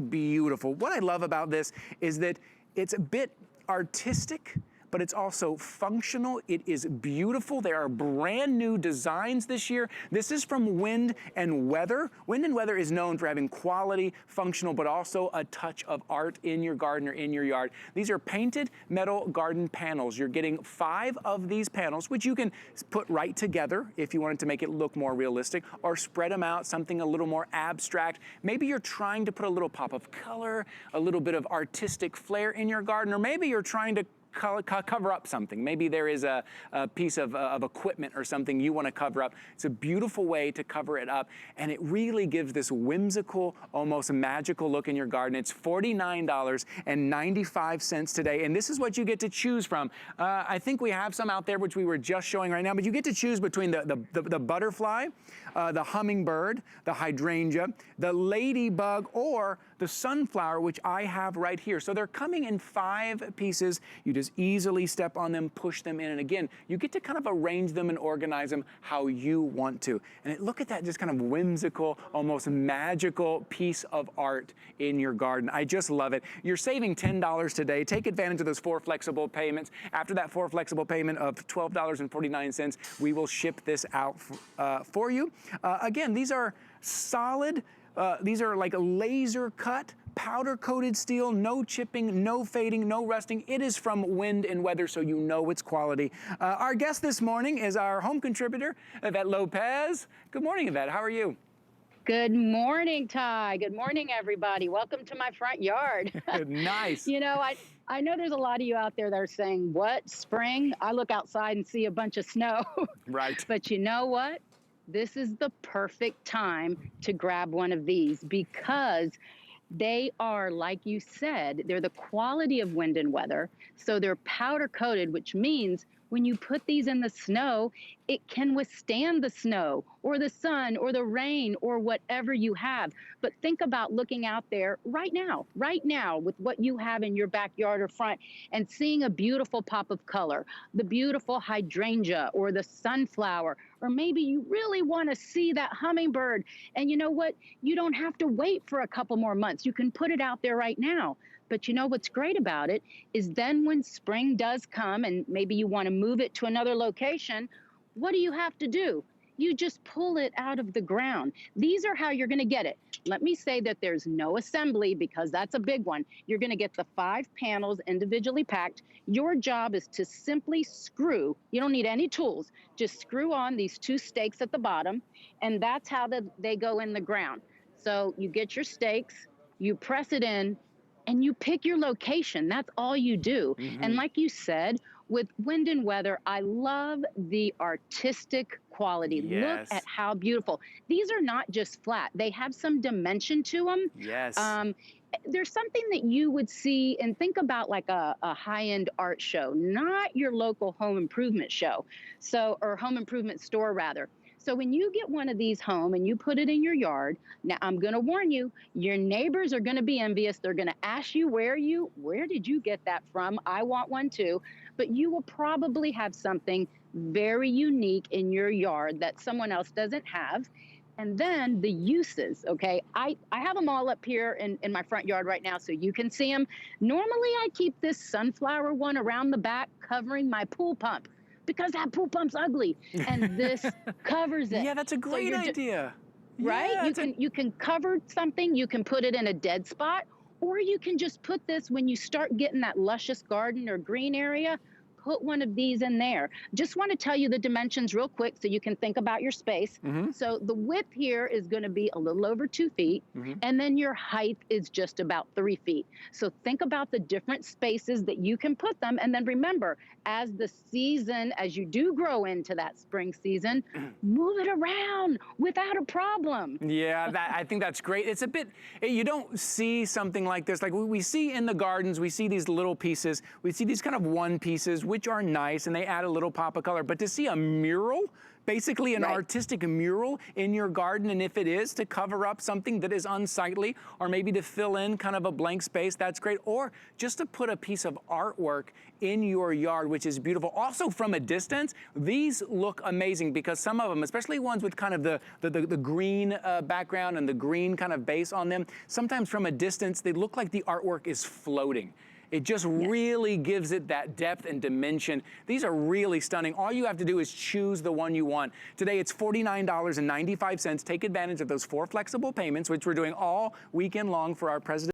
Beautiful. What I love about this is that it's a bit artistic, but it's also functional. It is beautiful. There are brand new designs this year. This is from Wind and Weather. Wind and Weather is known for having quality, functional, but also a touch of art in your garden or in your yard. These are painted metal garden panels. You're getting 5 of these panels, which you can put right together if you wanted to make it look more realistic, or spread them out, something a little more abstract. Maybe you're trying to put a little pop of color, a little bit of artistic flair in your garden, or maybe you're trying to cover up something. Maybe there is a piece of equipment or something you want to cover up. It's a beautiful way to cover it up, and it really gives this whimsical, almost magical look in your garden. It's $49.95 today, and this is what you get to choose from. I think we have some out there which we were just showing right now, but you get to choose between the butterfly, the hummingbird, the hydrangea, the ladybug, or the sunflower, which I have right here. So they're coming in 5 pieces. You just easily step on them, push them in, and again, you get to kind of arrange them and organize them how you want to. And look at that just kind of whimsical, almost magical piece of art in your garden. I just love it. You're saving $10 today. Take advantage of those 4 flexible payments. After that 4 flexible payment of $12.49, we will ship this out for you. Again, these are solid, these are like a laser cut, powder coated steel, no chipping, no fading, no rusting. It is from Wind and Weather, so you know it's quality. Our guest this morning is our home contributor, Yvette Lopez. Good morning, Yvette. How are you? Good morning, Ty. Good morning, everybody. Welcome to my front yard. Nice. You know, I know there's a lot of you out there that are saying, what, spring? I look outside and see a bunch of snow. Right. But you know what? This is the perfect time to grab one of these because they are, like you said, they're the quality of Wind and Weather. So they're powder coated, which means when you put these in the snow, it can withstand the snow or the sun or the rain or whatever you have. But think about looking out there right now with what you have in your backyard or front and seeing a beautiful pop of color, the beautiful hydrangea or the sunflower, or maybe you really want to see that hummingbird. And you know what? You don't have to wait for a couple more months. You can put it out there right now. But you know what's great about it is then when spring does come and maybe you want to move it to another location, what do you have to do? You just pull it out of the ground. These are how you're going to get it. Let me say that there's no assembly because that's a big one. You're going to get the 5 panels individually packed. Your job is to simply screw. You don't need any tools. Just screw on these 2 stakes at the bottom, and that's how they go in the ground. So you get your stakes, you press it in, and you pick your location. That's all you do. Mm-hmm. And like you said, with Wind and Weather, I love the artistic quality. Yes. Look at how beautiful. These are not just flat. They have some dimension to them. Yes. There's something that you would see and think about like a high-end art show, not your local home improvement show. Or home improvement store rather. So when you get one of these home and you put it in your yard, now I'm going to warn you, your neighbors are going to be envious. They're going to ask you, where did you get that from? I want one too. But you will probably have something very unique in your yard that someone else doesn't have. And then the uses, okay? I have them all up here in my front yard right now so you can see them. Normally I keep this sunflower one around the back covering my pool pump, because that pool pump's ugly, and this covers it. Yeah, that's a great idea. Right? Yeah, you can cover something, you can put it in a dead spot, or you can just put this when you start getting that luscious garden or green area, put one of these in there. Just want to tell you the dimensions real quick so you can think about your space. Mm-hmm. So the width here is going to be a little over 2 feet, mm-hmm. and then your height is just about 3 feet. So think about the different spaces that you can put them, and then remember, as you do grow into that spring season, move it around without a problem. Yeah, I think that's great. It's a bit, you don't see something like this. Like we see in the gardens, we see these little pieces, we see these kind of one pieces, which are nice and they add a little pop of color. But to see a mural basically an Right. artistic mural in your garden, and if it is to cover up something that is unsightly, or maybe to fill in kind of a blank space, that's great. Or just to put a piece of artwork in your yard, which is beautiful. Also from a distance, these look amazing because some of them, especially ones with kind of the green background and the green kind of base on them, sometimes from a distance, they look like the artwork is floating. It just really gives it that depth and dimension. These are really stunning. All you have to do is choose the one you want. Today it's $49.95. Take advantage of those 4 flexible payments, which we're doing all weekend long for our President.